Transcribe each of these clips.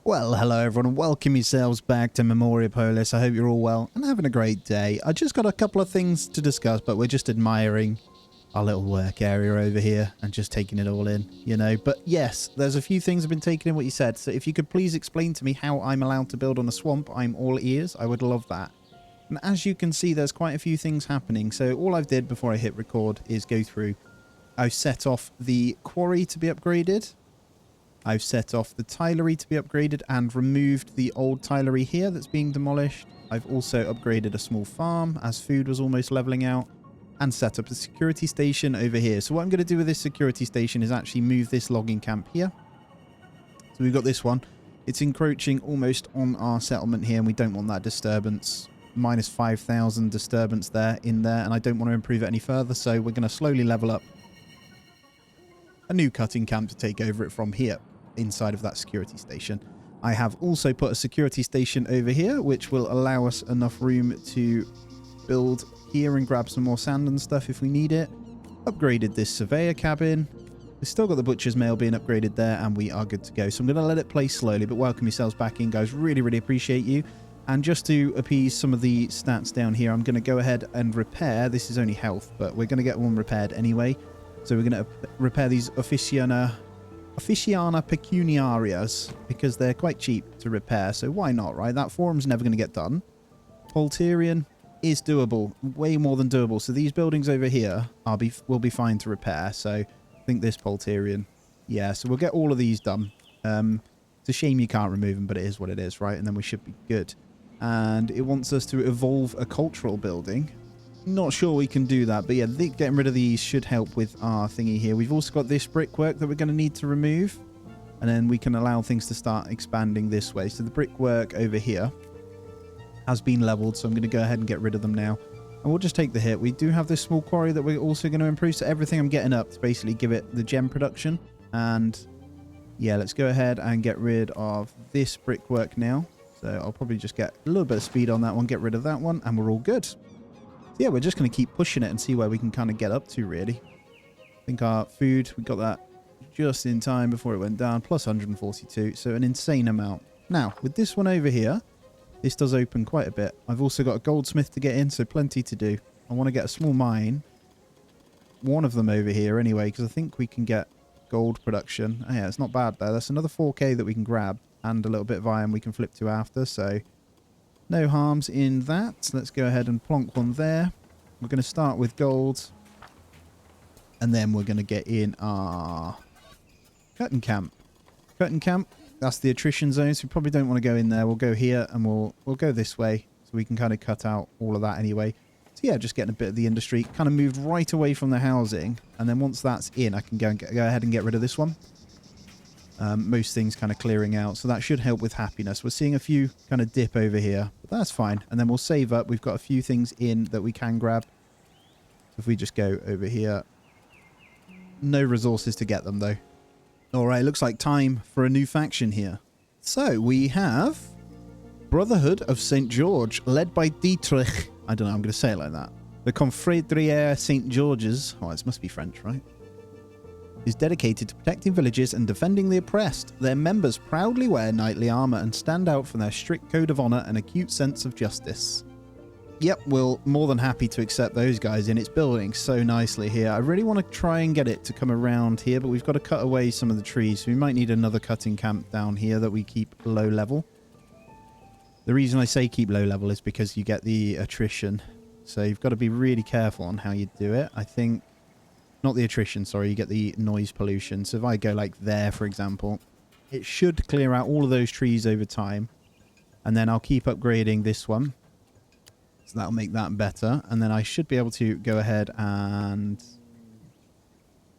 Well, hello everyone and welcome yourselves back to Memoriapolis. I hope you're all well and having a great day. I just got a couple of things to discuss, but we're just admiring our little work area over here and just taking it all in, you know. But yes, there's a few things have been taken in what you said. So if you could please explain to me how I'm allowed to build on a swamp, I'm all ears. I would love that. And as you can see, there's quite a few things happening. So all I've did before I hit record is go through. I've set off the quarry to be upgraded. I've set off the tilery to be upgraded and removed the old tilery here that's being demolished. I've also upgraded a small farm as food was almost leveling out and set up a security station over here. So what I'm going to do with this security station is actually move this logging camp here. So we've got this one. It's encroaching almost on our settlement here and we don't want that disturbance. Minus 5,000 disturbance there and I don't want to improve it any further. So we're going to slowly level up a new cutting camp to take over it from here inside of that security station. I have also put a security station over here which will allow us enough room to build here and grab some more sand and stuff if we need it. Upgraded this surveyor cabin. We've still got the butcher's mail being upgraded there and we are good to go. So I'm going to let it play slowly, but welcome yourselves back in, guys. Really appreciate you. And just to appease some of the stats down here, I'm going to go ahead and repair. This is only health, but we're going to get one repaired anyway. So we're going to repair these Officiana Pecuniarias because they're quite cheap to repair. So why not, right? That forum's never going to get done. Polterian is doable. Way more than doable. So these buildings over here will be fine to repair. So I think this Polterian. Yeah, so we'll get all of these done. It's a shame you can't remove them, but it is what it is, right? And then we should be good. And it wants us to evolve a cultural building. Not sure we can do that, but yeah, getting rid of these should help with our thingy here. We've also got this brickwork that we're going to need to remove, and then we can allow things to start expanding this way. So the brickwork over here has been leveled, so I'm going to go ahead and get rid of them now. And we'll just take the hit. We do have this small quarry that we're also going to improve, so everything I'm getting up to basically give it the gem production. And yeah, let's go ahead and get rid of this brickwork now. So I'll probably just get a little bit of speed on that one, get rid of that one, and we're all good. So yeah, we're just going to keep pushing it and see where we can kind of get up to, really. I think our food, we got that just in time before it went down, plus 142, so an insane amount. Now, with this one over here, this does open quite a bit. I've also got a goldsmith to get in, so plenty to do. I want to get a small mine, one of them over here anyway, because I think we can get gold production. Oh, yeah, it's not bad there. That's another 4k that we can grab, and a little bit of iron we can flip to after, so no harms in that. Let's go ahead and plonk one there. We're going to start with gold. And then we're going to get in our cutting camp. Cutting camp, that's the attrition zone. So we probably don't want to go in there. We'll go here and we'll go this way. So we can kind of cut out all of that anyway. So yeah, just getting a bit of the industry. Kind of moved right away from the housing. And then once that's in, I can go ahead and get rid of this one. Most things kind of clearing out, so that should help with happiness. We're seeing a few kind of dip over here, but that's fine. And then we'll save up. We've got a few things in that we can grab. So if we just go over here, no resources to get them though. All right, looks like time for a new faction here. So we have Brotherhood of St. George, led by Dietrich. I don't know, I'm going to say it like that. The Confrérie St. George's. Oh, it must be French, right? Is dedicated to protecting villages and defending the oppressed. Their members proudly wear knightly armor and stand out for their strict code of honor and acute sense of justice. Yep, we're more than happy to accept those guys in. It's building so nicely here. I really want to try and get it to come around here, but we've got to cut away some of the trees. We might need another cutting camp down here that we keep low level. The reason I say keep low level is because you get the attrition. So you've got to be really careful on how you do it. I think... Not the attrition, sorry, you get the noise pollution. So if I go like there, for example, it should clear out all of those trees over time. And then I'll keep upgrading this one. So that'll make that better. And then I should be able to go ahead and...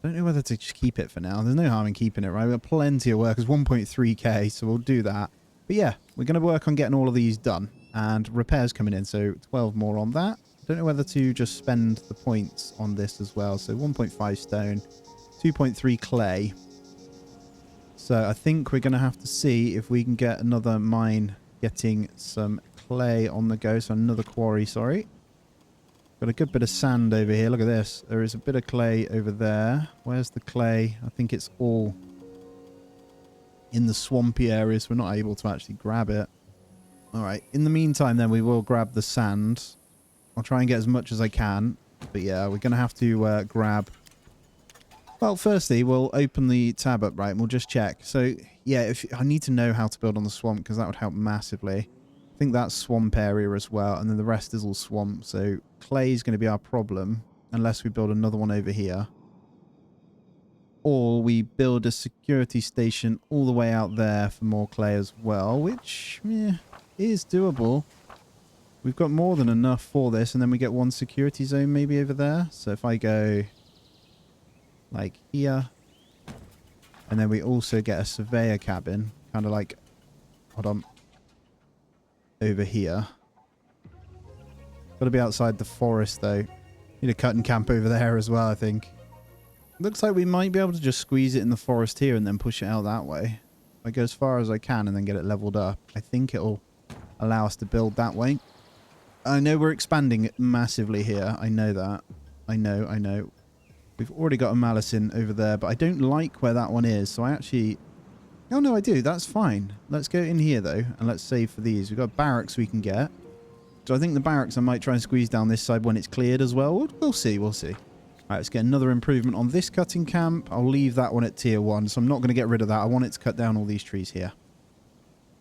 I don't know whether to just keep it for now. There's no harm in keeping it, right? We've got plenty of work. It's 1.3k, so we'll do that. But yeah, we're going to work on getting all of these done. And repairs coming in, so 12 more on that. Don't know whether to just spend the points on this as well. So 1.5 stone, 2.3 clay. So I think we're going to have to see if we can get another mine getting some clay on the go. So another quarry, sorry. Got a good bit of sand over here. Look at this. There is a bit of clay over there. Where's the clay? I think it's all in the swampy areas. We're not able to actually grab it. All right. In the meantime, then, we will grab the sand. I'll try and get as much as I can. But yeah, we're going to have to grab... Well, firstly, we'll open the tab up, right, and we'll just check. So, yeah, I need to know how to build on the swamp, because that would help massively. I think that's swamp area as well, and then the rest is all swamp. So clay is going to be our problem, unless we build another one over here. Or we build a security station all the way out there for more clay as well, which is doable. We've got more than enough for this, and then we get one security zone maybe over there. So if I go like here, and then we also get a surveyor cabin, kind of like, hold on, over here. Got to be outside the forest though. Need a cut and camp over there as well, I think. Looks like we might be able to just squeeze it in the forest here and then push it out that way. If I go as far as I can and then get it leveled up, I think it'll allow us to build that way. I know we're expanding massively here. I know that. I know. We've already got a Malison over there, but I don't like where that one is. So I actually... Oh, no, I do. That's fine. Let's go in here, though, and let's save for these. We've got barracks we can get. So I think the barracks I might try and squeeze down this side when it's cleared as well. We'll see. We'll see. All right, let's get another improvement on this cutting camp. I'll leave that one at tier 1, so I'm not going to get rid of that. I want it to cut down all these trees here.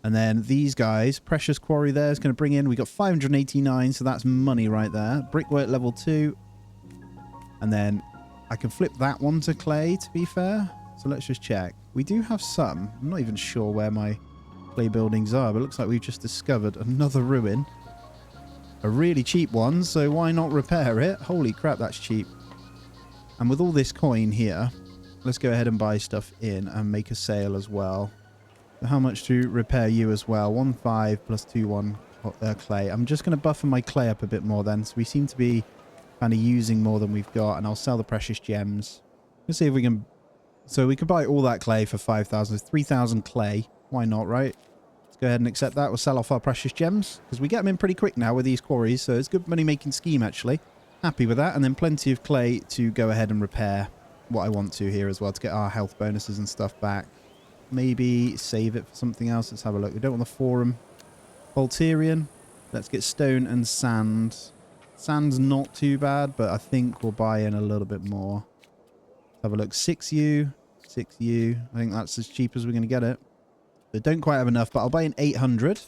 And then these guys, Precious Quarry there is going to bring in, we got 589, so that's money right there. Brickwork level 2. And then I can flip that one to clay, to be fair. So let's just check. We do have some. I'm not even sure where my clay buildings are, but it looks like we've just discovered another ruin. A really cheap one, so why not repair it? Holy crap, that's cheap. And with all this coin here, let's go ahead and buy stuff in and make a sale as well. So how much to repair you as well? 1.5 plus 2.1 clay. I'm just going to buffer my clay up a bit more then. So we seem to be kind of using more than we've got. And I'll sell the precious gems. Let's see if we can... So we could buy all that clay for 5,000. 3,000 clay. Why not, right? Let's go ahead and accept that. We'll sell off our precious gems. Because we get them in pretty quick now with these quarries. So it's a good money-making scheme, actually. Happy with that. And then plenty of clay to go ahead and repair what I want to here as well. To get our health bonuses and stuff back. Maybe save it for something else. Let's have a look. We don't want the forum. Volterian. Let's get stone and sand. Sand's not too bad, but I think we'll buy in a little bit more. Let's have a look. 6U. 6U. I think that's as cheap as we're going to get it. They don't quite have enough, but I'll buy in 800.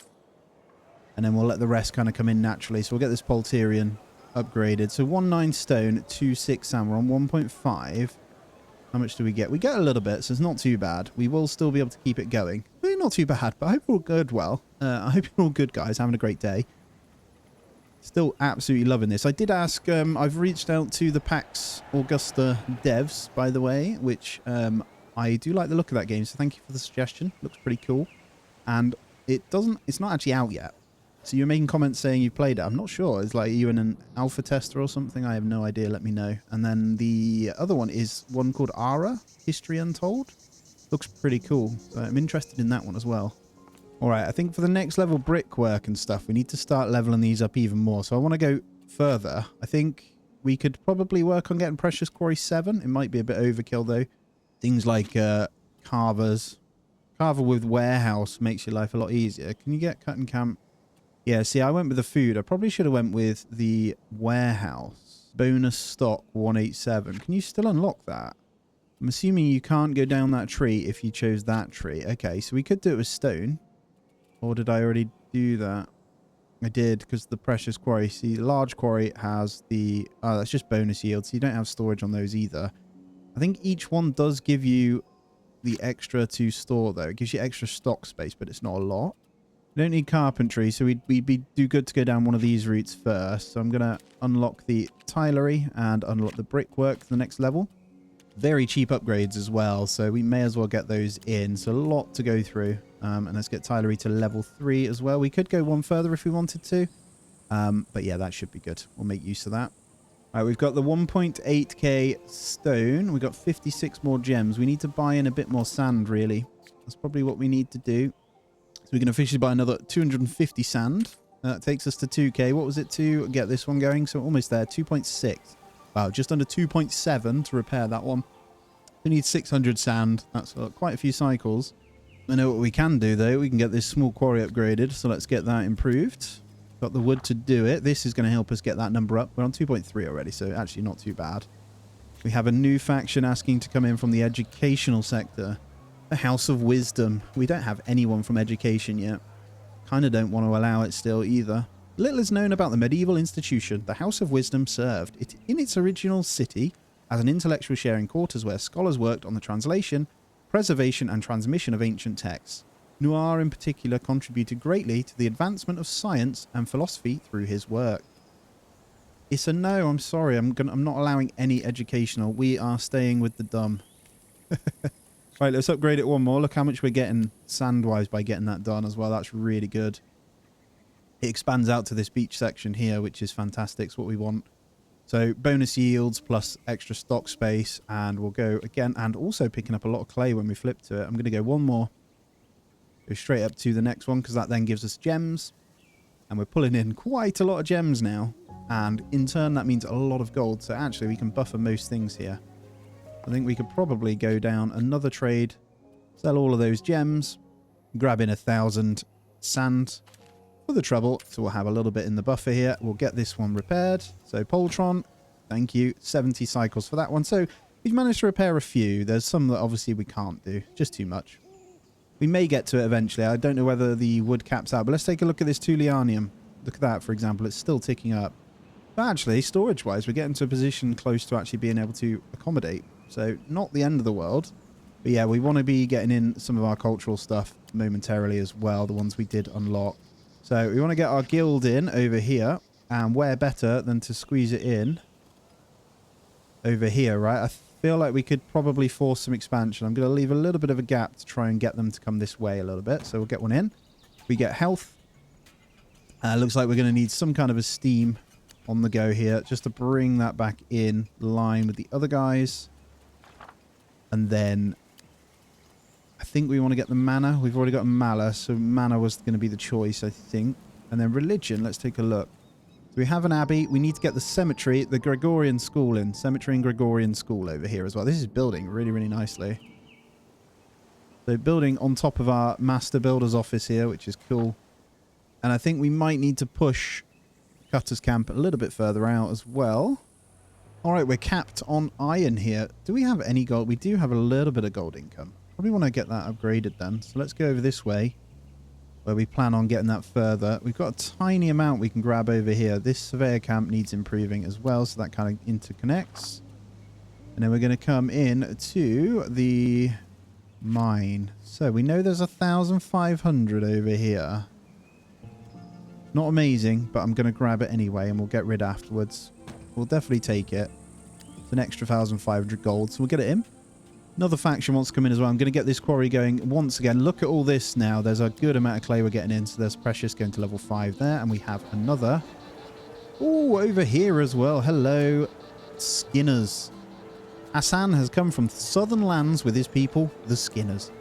And then we'll let the rest kind of come in naturally. So we'll get this Volterian upgraded. So 19 stone, 26 sand. We're on 1.5. How much do we get? We get a little bit, so it's not too bad. We will still be able to keep it going. Really not too bad, but I hope you're all good well. I hope you're all good, guys. Having a great day. Still absolutely loving this. I did ask, I've reached out to the PAX Augusta devs, by the way, which I do like the look of that game, so thank you for the suggestion. Looks pretty cool. And it's not actually out yet. So you're making comments saying you've played it. I'm not sure. It's like, are you in an alpha tester or something? I have no idea. Let me know. And then the other one is one called Ara, History Untold. Looks pretty cool. So I'm interested in that one as well. All right, I think for the next level brickwork and stuff, we need to start leveling these up even more. So I want to go further. I think we could probably work on getting Precious Quarry 7. It might be a bit overkill, though. Things like carvers. Carver with warehouse makes your life a lot easier. Can you get cut and camp? Yeah, see, I went with the food. I probably should have went with the warehouse. Bonus stock 187. Can you still unlock that? I'm assuming you can't go down that tree if you chose that tree. Okay, so we could do it with stone. Or did I already do that? I did, because the precious quarry. See, large quarry has the... Oh, that's just bonus yield, so you don't have storage on those either. I think each one does give you the extra to store, though. It gives you extra stock space, but it's not a lot. We don't need carpentry, so we'd do good to go down one of these routes first. So I'm going to unlock the tilery and unlock the brickwork for the next level. Very cheap upgrades as well, so we may as well get those in. So a lot to go through. And let's get tilery to level 3 as well. We could go one further if we wanted to. But yeah, that should be good. We'll make use of that. All right, we've got the 1.8k stone. We've got 56 more gems. We need to buy in a bit more sand, really. That's probably what we need to do. So we can officially buy another 250 sand. That takes us to 2k. What was it to get this one going? So almost there, 2.6. Wow, just under 2.7 to repair that one. We need 600 sand. That's quite a few cycles. I know what we can do, though. We can get this small quarry upgraded, so let's get that improved. Got the wood to do it. This is going to help us get that number up. We're on 2.3 already, so actually not too bad. We have a new faction asking to come in from the educational sector. The House of Wisdom. We don't have anyone from education yet. Kind of don't want to allow it still either. Little is known about the medieval institution the House of Wisdom served. It in its original city as an intellectual sharing quarters where scholars worked on the translation, preservation and transmission of ancient texts. Noir in particular contributed greatly to the advancement of science and philosophy through his work. It's a no, I'm sorry, I'm not allowing any educational. We are staying with the dumb. Right, let's upgrade it one more. Look how much we're getting sand-wise by getting that done as well. That's really good. It expands out to this beach section here, which is fantastic. It's what we want. So bonus yields plus extra stock space, and we'll go again, and also picking up a lot of clay when we flip to it. I'm going to go one more. Go straight up to the next one because that then gives us gems. And we're pulling in quite a lot of gems now. And in turn, that means a lot of gold. So actually, we can buffer most things here. I think we could probably go down another trade, sell all of those gems, grab in 1,000 sand for the trouble. So we'll have a little bit in the buffer here. We'll get this one repaired. So Poltron, thank you. 70 cycles for that one. So we've managed to repair a few. There's some that obviously we can't do. Just too much. We may get to it eventually. I don't know whether the wood caps out. But let's take a look at this Tullianium. Look at that, for example. It's still ticking up. But actually, storage-wise, we're getting to a position close to actually being able to accommodate. So not the end of the world. But yeah, we want to be getting in some of our cultural stuff momentarily as well. The ones we did unlock. So we want to get our guild in over here. And where better than to squeeze it in over here, right? I feel like we could probably force some expansion. I'm going to leave a little bit of a gap to try and get them to come this way a little bit. So we'll get one in. We get health. Looks like we're going to need some kind of a steam on the go here just to bring that back in line with the other guys. And then I think we want to get the mana. We've already got Mala, so mana was going to be the choice, I think. And then religion, let's take a look. So we have an abbey. We need to get the cemetery, the Gregorian school in. Cemetery and Gregorian school over here as well. This is building really, really nicely. So building on top of our master builder's office here, which is cool. And I think we might need to push Cutter's Camp a little bit further out as well. All right, we're capped on iron here. Do we have any gold? We do have a little bit of gold income. Probably want to get that upgraded then. So let's go over this way where we plan on getting that further. We've got a tiny amount we can grab over here. This surveyor camp needs improving as well, so that kind of interconnects. And then we're going to come in to the mine. So we know there's 1,500 over here. Not amazing, but I'm going to grab it anyway and we'll get rid afterwards. We'll definitely take it. It's an extra 1,500 gold, so we'll get it in. Another faction wants to come in as well. I'm going to get this quarry going once again. Look at all this now. There's a good amount of clay we're getting in. So there's Precious going to level 5 there. And we have another. Oh, over here as well. Hello, Skinners. Hassan has come from southern lands with his people, the Skinners.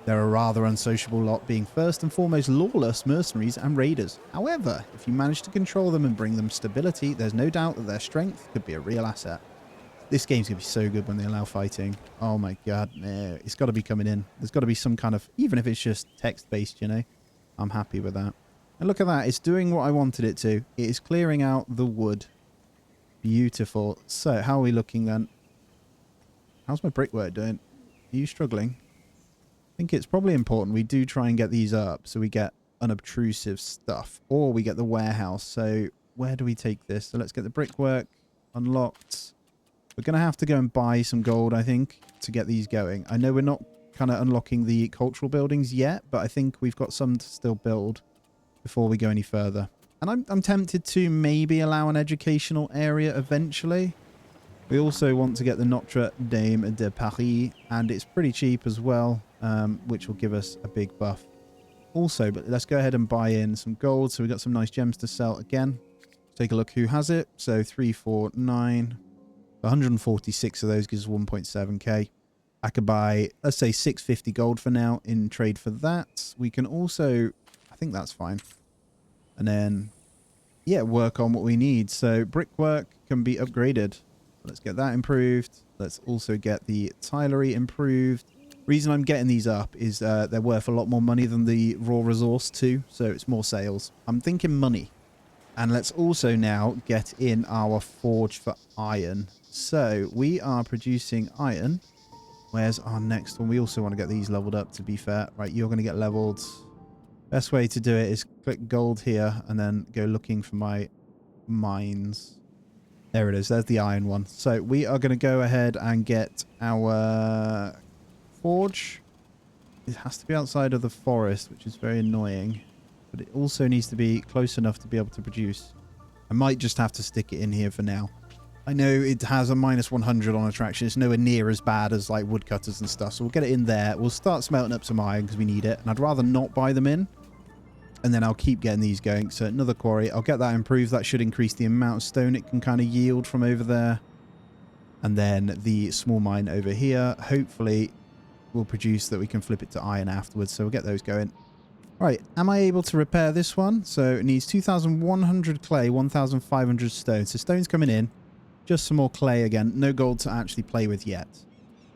They're a rather unsociable lot, being first and foremost lawless mercenaries and raiders. However, if you manage to control them and bring them stability, there's no doubt that their strength could be a real asset. This game's going to be so good when they allow fighting. Oh my god, no. It's got to be coming in. There's got to be some kind of, even if it's just text-based, you know. I'm happy with that. And look at that. It's doing what I wanted it to. It is clearing out the wood. Beautiful. So, how are we looking then? How's my brickwork doing? Are you struggling? I think it's probably important we do try and get these up so we get unobtrusive stuff. Or we get the warehouse. So, where do we take this? So, let's get the brickwork unlocked. We're going to have to go and buy some gold, I think, to get these going. I know we're not kind of unlocking the cultural buildings yet, but I think we've got some to still build before we go any further. And I'm tempted to maybe allow an educational area eventually. We also want to get the Notre Dame de Paris, and it's pretty cheap as well, which will give us a big buff. Also, but let's go ahead and buy in some gold. So we've got some nice gems to sell again. Take a look who has it. So 3, 4, 9... 146 of those gives 1.7k. I could buy, let's say, 650 gold for now in trade for that. We can also, I think that's fine. And then, yeah, work on what we need. So brickwork can be upgraded. Let's get that improved. Let's also get the tilery improved. Reason I'm getting these up is they're worth a lot more money than the raw resource too, so it's more sales. I'm thinking money. And let's also now get in our forge for iron. So we are producing iron. Where's our next one? We also want to get these leveled up, to be fair. Right, you're going to get leveled. Best way to do it is click gold here and then go looking for my mines. There it is. There's the iron one. So we are going to go ahead and get our forge. It has to be outside of the forest, which is very annoying. But it also needs to be close enough to be able to produce. I might just have to stick it in here for now. I know it has a minus 100 on attraction. It's nowhere near as bad as like woodcutters and stuff. So we'll get it in there. We'll start smelting up some iron because we need it. And I'd rather not buy them in. And then I'll keep getting these going. So another quarry. I'll get that improved. That should increase the amount of stone it can kind of yield from over there. And then the small mine over here. Hopefully will produce that we can flip it to iron afterwards. So we'll get those going. Right, am I able to repair this one? So it needs 2,100 clay, 1,500 stone. So stone's coming in. Just some more clay again. No gold to actually play with yet.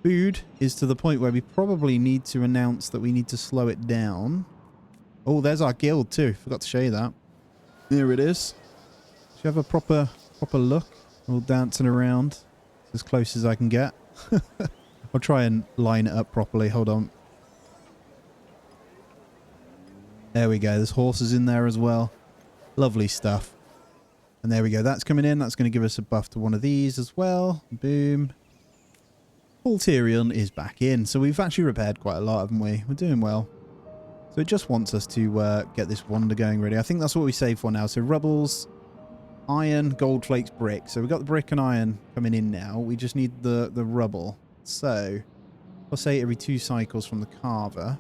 Food is to the point where we probably need to announce that we need to slow it down. Oh, there's our guild too. Forgot to show you that. There it is. Should have a proper look. All dancing around. It's as close as I can get. I'll try and line it up properly. Hold on. There we go. There's horses in there as well. Lovely stuff. And there we go. That's coming in. That's going to give us a buff to one of these as well. Boom. Ulterion is back in. So we've actually repaired quite a lot, haven't we? We're doing well. So it just wants us to get this wonder going, really. I think that's what we save for now. So rubbles, iron, gold flakes, brick. So we've got the brick and iron coming in now. We just need the rubble. So I'll say every 2 cycles from the carver,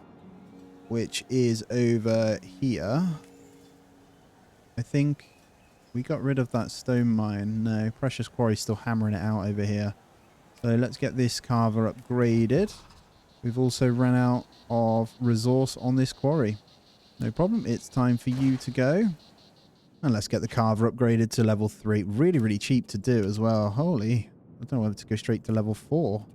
which is over here. I think we got rid of that stone mine. No, precious quarry still hammering it out over here. So let's get this carver upgraded. We've also run out of resource on this quarry. No problem. It's time for you to go. And let's get the carver upgraded to level 3. Really, really cheap to do as well. Holy. I don't know whether to go straight to level 4.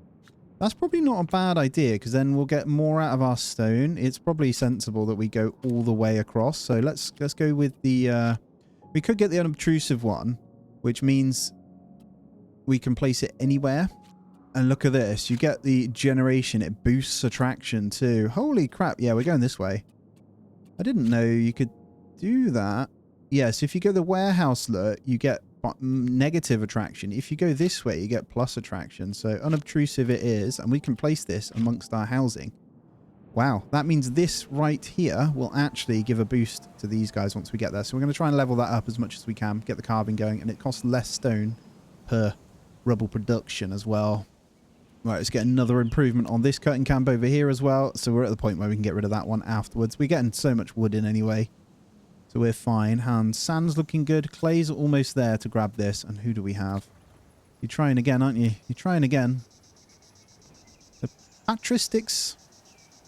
That's probably not a bad idea, because then we'll get more out of our stone. It's probably sensible that we go all the way across. So let's go with the... we could get the unobtrusive one, which means we can place it anywhere. And look at this. You get the generation. It boosts attraction too. Holy crap. Yeah, we're going this way. I didn't know you could do that. Yes, if you go the warehouse look, you get negative attraction. If you go this way, you get plus attraction. So unobtrusive it is, and we can place this amongst our housing. Wow, that means this right here will actually give a boost to these guys once we get there. So we're going to try and level that up as much as we can, get the carving going, and it costs less stone per rubble production as well. Right, let's get another improvement on this cutting camp over here as well. So we're at the point where we can get rid of that one afterwards. We're getting so much wood in anyway. So we're fine. And sand's looking good. Clay's almost there to grab this. And who do we have? You're trying again, aren't you? You're trying again. The patristics,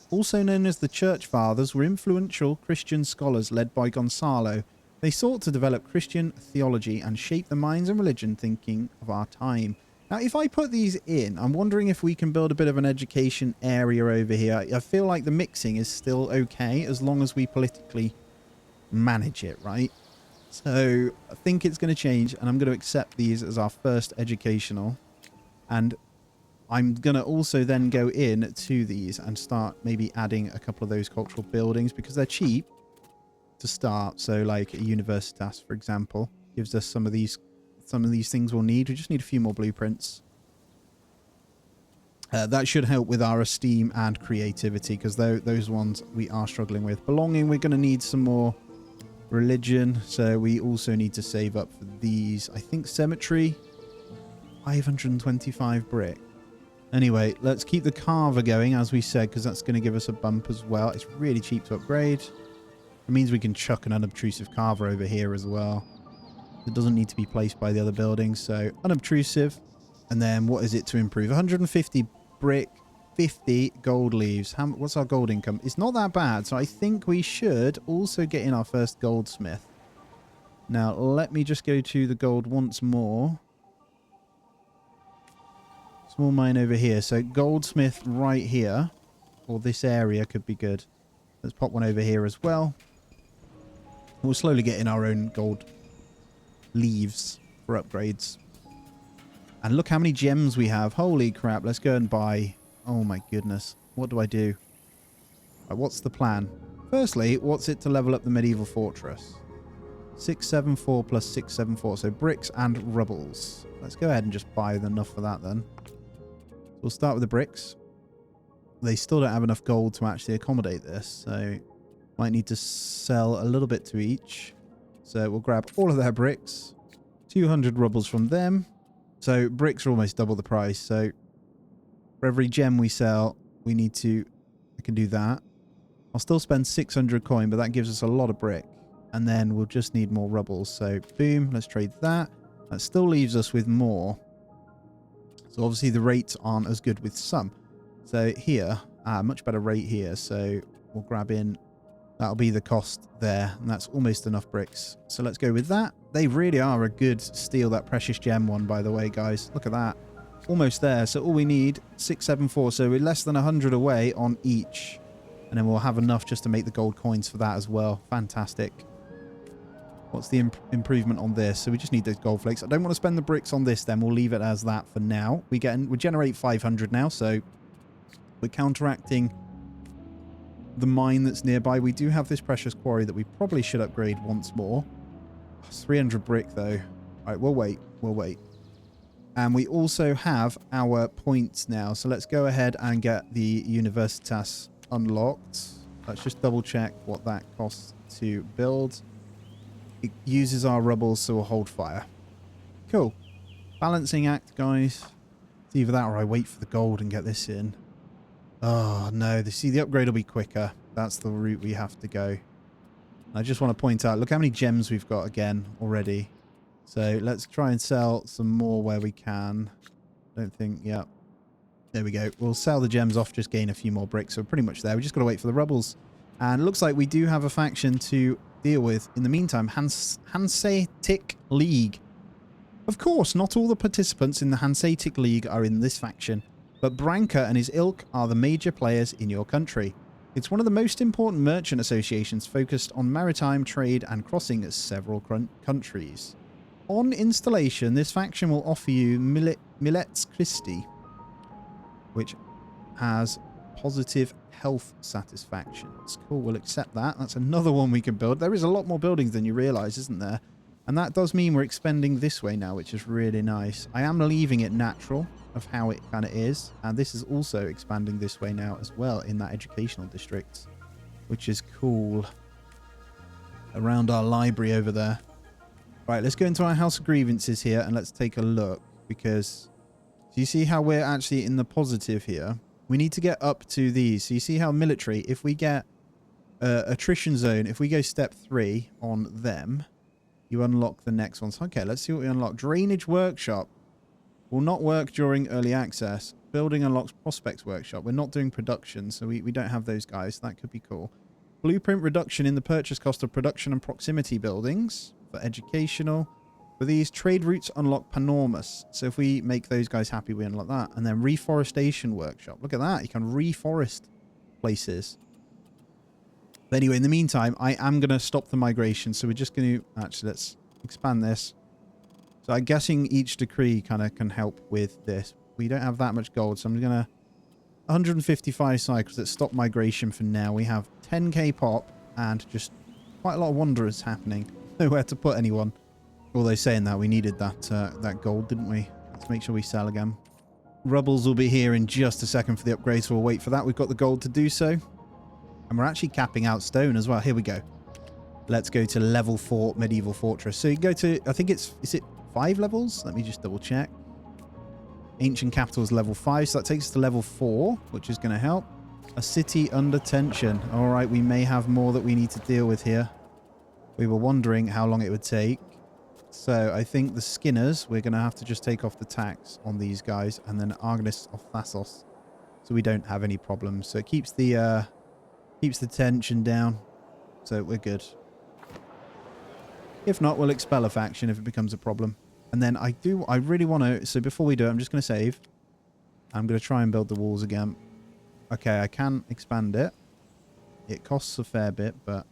also known as the Church Fathers, were influential Christian scholars led by Gonzalo. They sought to develop Christian theology and shape the minds and religion thinking of our time. Now, if I put these in, I'm wondering if we can build a bit of an education area over here. I feel like the mixing is still okay as long as we politically manage it, right? So I think it's going to change, and I'm going to accept these as our first educational. And I'm going to also then go in to these and start maybe adding a couple of those cultural buildings because they're cheap to start. So like a Universitas, for example, gives us some of these things we'll need. We just need a few more blueprints. That should help with our esteem and creativity, because those ones we are struggling with. Belonging, we're going to need some more religion, so we also need to save up for these. I think cemetery, 525 brick. Anyway, let's keep the carver going, as we said, because that's going to give us a bump as well. It's really cheap to upgrade. It means we can chuck an unobtrusive carver over here as well. It doesn't need to be placed by the other buildings. So unobtrusive. And then what is it to improve? 150 brick, 50 gold leaves. What's our gold income? It's not that bad. So I think we should also get in our first goldsmith. Now, let me just go to the gold once more. Small mine over here. So goldsmith right here. or this area could be good. Let's pop one over here as well. We'll slowly get in our own gold leaves for upgrades. And look how many gems we have. Holy crap. Let's go and buy. Oh my goodness. What do I do? Right, what's the plan? Firstly, what's it to level up the medieval fortress? 674 plus 674. So bricks and rubbles. Let's go ahead and just buy enough for that then. We'll start with the bricks. They still don't have enough gold to actually accommodate this. So might need to sell a little bit to each. So we'll grab all of their bricks. 200 rubbles from them. So bricks are almost double the price. So for every gem we sell, we need to... I can do that. I'll still spend 600 coin, but that gives us a lot of brick. And then we'll just need more rubbles. So boom, let's trade that. That still leaves us with more. So obviously the rates aren't as good with some. So here, much better rate here. So we'll grab in... That'll be the cost there, and that's almost enough bricks. So let's go with that. They really are a good steal, that precious gem one, by the way, guys. Look at that. Almost there. So all we need, 674. So we're less than 100 away on each. And then we'll have enough just to make the gold coins for that as well. Fantastic. What's the improvement on this? So we just need those gold flakes. I don't want to spend the bricks on this then. We'll leave it as that for now. We generate 500 now, so we're counteracting the mine that's nearby. We do have this precious quarry that we probably should upgrade once more. 300 brick though. All right, we'll wait. We'll wait. And we also have our points now. So let's go ahead and get the Universitas unlocked. Let's just double check what that costs to build. It uses our rubble, so we'll hold fire. Cool. Balancing act, guys. It's either that or I wait for the gold and get this in. Oh, no. See, the upgrade will be quicker. That's the route we have to go. I just want to point out, look how many gems we've got again already. So let's try and sell some more where we can. Don't think, yeah. There we go. We'll sell the gems off, just gain a few more bricks. So we're pretty much there. We just got to wait for the rubbles. And it looks like we do have a faction to deal with. In the meantime, Hanseatic League. Of course, not all the participants in the Hanseatic League are in this faction. But Branca and his ilk are the major players in your country. It's one of the most important merchant associations focused on maritime trade and crossing several countries. On installation, this faction will offer you Millets Christi, which has positive health satisfaction. It's cool, we'll accept that. That's another one we can build. There is a lot more buildings than you realise, isn't there? And that does mean we're expanding this way now, which is really nice. I am leaving it natural of how it kind of is, and this is also expanding this way now as well in that educational district, which is cool. Around our library over there. Right, let's go into our House of Grievances here and let's take a look, because do you see how we're actually in the positive here? We need to get up to these. So you see how military, if we get attrition zone, if we go step 3 on them, you unlock the next ones. Okay, let's see what we unlock. Drainage Workshop will not work during early access. Building unlocks Prospects Workshop. We're not doing production, so we don't have those guys. That could be cool. Blueprint reduction in the purchase cost of production and proximity buildings for educational. For these, trade routes unlock Panormus. So if we make those guys happy, we unlock that. And then Reforestation Workshop. Look at that. You can reforest places. But anyway, in the meantime, I am going to stop the migration. So we're just going to... Actually, let's expand this. So I'm guessing each decree kind of can help with this. We don't have that much gold, so I'm going to... 155 cycles. Let's stop migration for now. We have 10k pop and just quite a lot of wanderers happening. Nowhere to put anyone. Although saying that, we needed that gold, didn't we? Let's make sure we sell again. Rubbles will be here in just a second for the upgrade, so we'll wait for that. We've got the gold to do so. And we're actually capping out stone as well. Here we go. Let's go to level 4 medieval fortress. So you go to, I think is it 5 levels? Let me just double check. Ancient capital is level 5, so that takes us to level 4, which is going to help. A city under tension. All right, we may have more that we need to deal with here. We were wondering how long it would take. So I think the Skinners, we're going to have to just take off the tax on these guys, and then Argonis of Thassos, so we don't have any problems. So it keeps the tension down, so we're good. If not, we'll expel a faction if it becomes a problem. And then I really want to... So before we do it, I'm just going to save. I'm going to try and build the walls again. Okay, I can expand it. It costs a fair bit, but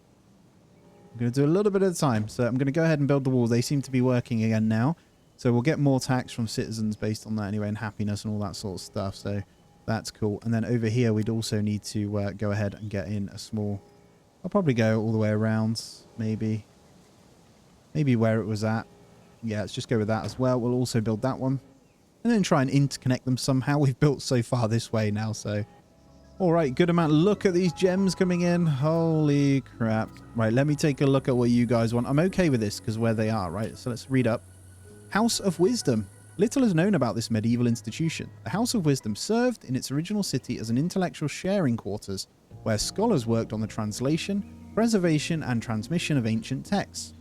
I'm going to do a little bit at a time. So I'm going to go ahead and build the walls. They seem to be working again now. So we'll get more tax from citizens based on that anyway, and happiness and all that sort of stuff. So that's cool. And then over here, we'd also need to go ahead and get in a small... I'll probably go all the way around, maybe. Maybe where it was at. Yeah, let's just go with that as well. We'll also build that one. And then try and interconnect them somehow. We've built so far this way now, so... Alright, good amount. Look at these gems coming in. Holy crap. Right, let me take a look at what you guys want. I'm okay with this because where they are, right? So let's read up. House of Wisdom. Little is known about this medieval institution. The House of Wisdom served in its original city as an intellectual sharing quarters where scholars worked on the translation, preservation, and transmission of ancient texts.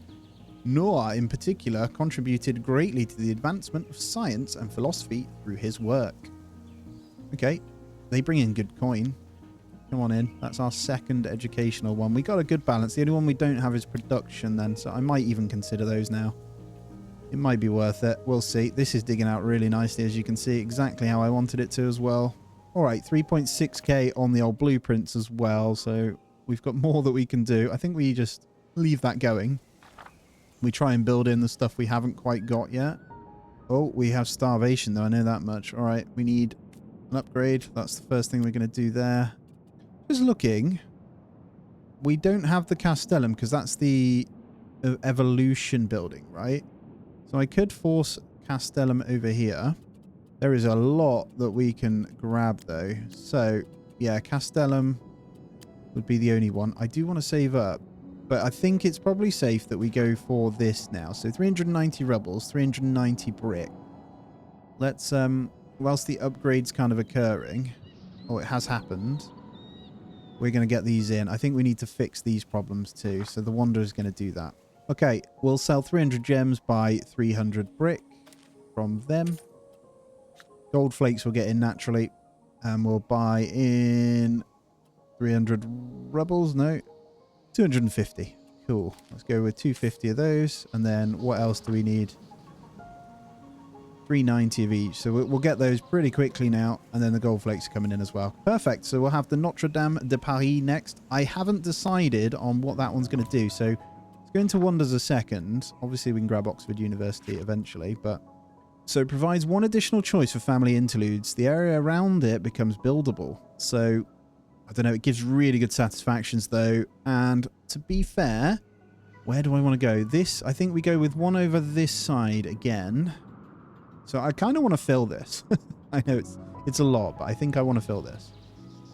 Noah, in particular, contributed greatly to the advancement of science and philosophy through his work. Okay, they bring in good coin. Come on in. That's our second educational one. We got a good balance. The only one we don't have is production then, so I might even consider those now. It might be worth it. We'll see. This is digging out really nicely, as you can see, exactly how I wanted it to as well. All right, 3.6k on the old blueprints as well, so we've got more that we can do. I think we just leave that going. We try and build in the stuff we haven't quite got yet. Oh, we have starvation, though. I know that much. All right, we need an upgrade. That's the first thing we're going to do there. Just looking, we don't have the Castellum because that's the evolution building, right? So I could force Castellum over here. There is a lot that we can grab, though. So, yeah, Castellum would be the only one. I do want to save up, but I think it's probably safe that we go for this now. So 390 rebels, 390 brick. Let's, whilst the upgrade's kind of occurring, or it has happened, we're going to get these in. I think we need to fix these problems too. So the Wanderer's going to do that. Okay, we'll sell 300 gems by 300 brick from them. Gold flakes will get in naturally. And we'll buy in 300 rebels. No, 250. Cool. Let's go with 250 of those. And then what else do we need? 390 of each. So we'll get those pretty quickly now. And then the gold flakes are coming in as well. Perfect. So we'll have the Notre Dame de Paris next. I haven't decided on what that one's going to do. So let's go into Wonders a second. Obviously, we can grab Oxford University eventually, but... So it provides one additional choice for family interludes. The area around it becomes buildable. So, I don't know, it gives really good satisfactions though. And to be fair, where do I want to go? This, I think we go with one over this side again. So I kind of want to fill this. I know it's a lot, but I think I want to fill this.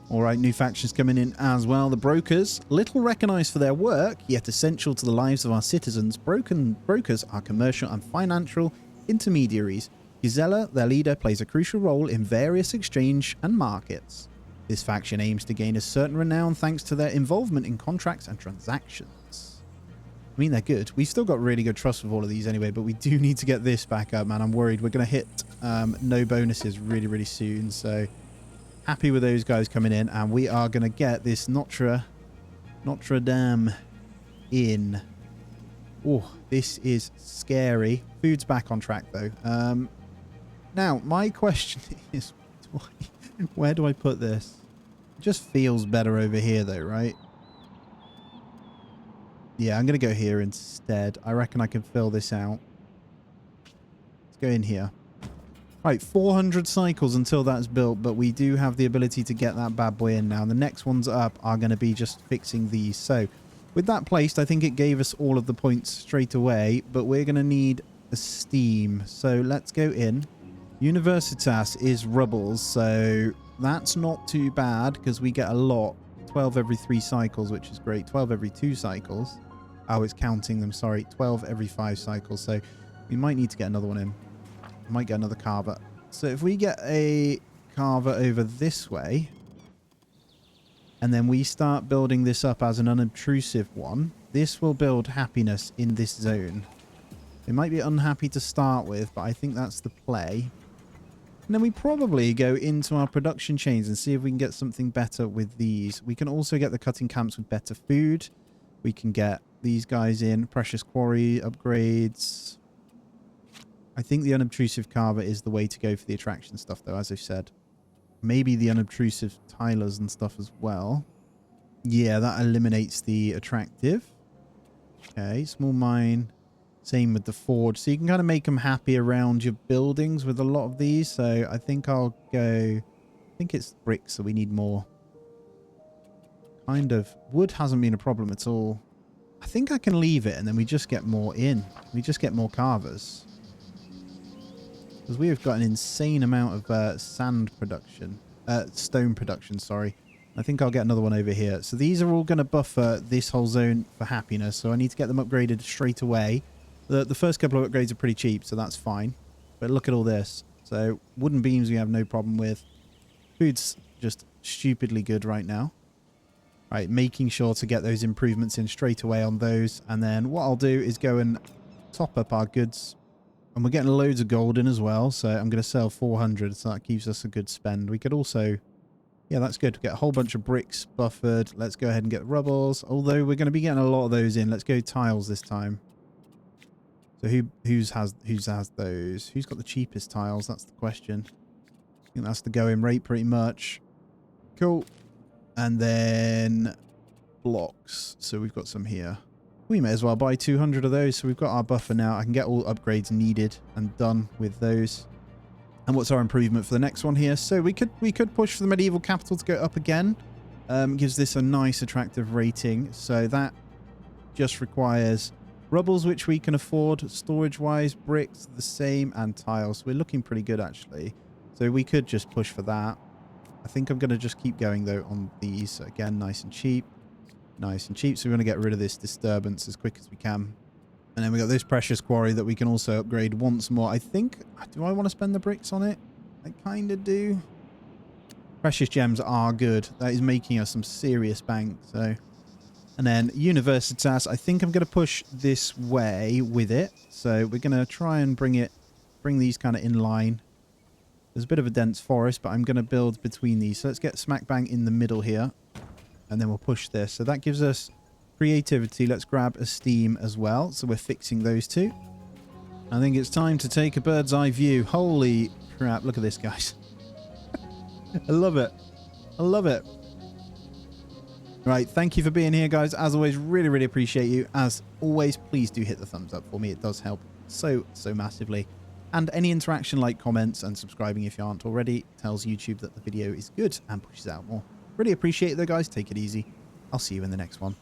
All right, new factions coming in as well. The brokers, little recognized for their work, yet essential to the lives of our citizens. Brokers are commercial and financial intermediaries. Gisela, their leader, plays a crucial role in various exchange and markets. This faction aims to gain a certain renown thanks to their involvement in contracts and transactions. I mean, they're good. We've still got really good trust with all of these anyway, but we do need to get this back up, man. I'm worried we're going to hit no bonuses really, really soon. So happy with those guys coming in, and we are going to get this Notre Dame in. Oh, this is scary. Food's back on track, though. Now, my question is, where do I put this? It just feels better over here, though, right? Yeah, I'm going to go here instead. I reckon I can fill this out. Let's go in here. Right, 400 cycles until that's built, but we do have the ability to get that bad boy in now. The next ones up are going to be just fixing these. So, with that placed, I think it gave us all of the points straight away, but we're going to need a steam. So let's go in. Universitas is rubbles, so that's not too bad because we get a lot. 12 every 3 cycles, which is great. 12 every 2 cycles. Oh, it's counting them, sorry. 12 every 5 cycles, so we might need to get another one in. Might get another carver. So if we get a carver over this way... and then we start building this up as an unobtrusive one. This will build happiness in this zone. They might be unhappy to start with, but I think that's the play. And then we probably go into our production chains and see if we can get something better with these. We can also get the cutting camps with better food. We can get these guys in. Precious quarry upgrades. I think the unobtrusive carver is the way to go for the attraction stuff, though, as I've said. Maybe the unobtrusive tilers and stuff as well. Yeah, that eliminates the attractive. Okay, small mine. Same with the forge. So you can kind of make them happy around your buildings with a lot of these. So I think I'll go... I think it's bricks, so we need more. Kind of. Wood hasn't been a problem at all. I think I can leave it and then we just get more in. We just get more carvers. Because we have got an insane amount of sand production. Stone production, sorry. I think I'll get another one over here. So these are all going to buffer this whole zone for happiness. So I need to get them upgraded straight away. The first couple of upgrades are pretty cheap, so that's fine. But look at all this. So wooden beams we have no problem with. Food's just stupidly good right now. Right, making sure to get those improvements in straight away on those. And then what I'll do is go and top up our goods. And we're getting loads of gold in as well. So I'm going to sell 400, so that keeps us a good spend. We could also... Yeah, that's good. Get a whole bunch of bricks buffered. Let's go ahead and get rubbles. Although we're going to be getting a lot of those in. Let's go tiles this time. So who has those? Who's got the cheapest tiles? That's the question. I think that's the going rate pretty much. Cool. And then blocks. So we've got some here. We may as well buy 200 of those. So we've got our buffer now. I can get all upgrades needed and done with those. And what's our improvement for the next one here? So we could push for the medieval capital to go up again. Gives this a nice attractive rating. So that just requires rubbles, which we can afford. Storage-wise, bricks the same, and tiles. So we're looking pretty good actually. So we could just push for that. I think I'm going to just keep going though on these. So again, nice and cheap. Nice and cheap. So we're going to get rid of this disturbance as quick as we can. And then we got this precious quarry that we can also upgrade once more. I think... Do I want to spend the bricks on it? I kind of do. Precious gems are good. That is making us some serious bank. So, and then Universitas. I think I'm going to push this way with it. So we're going to try and bring these kind of in line. There's a bit of a dense forest, but I'm going to build between these. So let's get smack bang in the middle here. And then we'll push this. So that gives us... creativity. Let's grab esteem as well. So we're fixing those two. I think it's time to take a bird's eye view. Holy crap. Look at this, guys. I love it. I love it. Right. Thank you for being here, guys. As always, really, really appreciate you. As always, please do hit the thumbs up for me. It does help so massively. And any interaction like comments and subscribing if you aren't already tells YouTube that the video is good and pushes out more. Really appreciate it though, guys. Take it easy. I'll see you in the next one.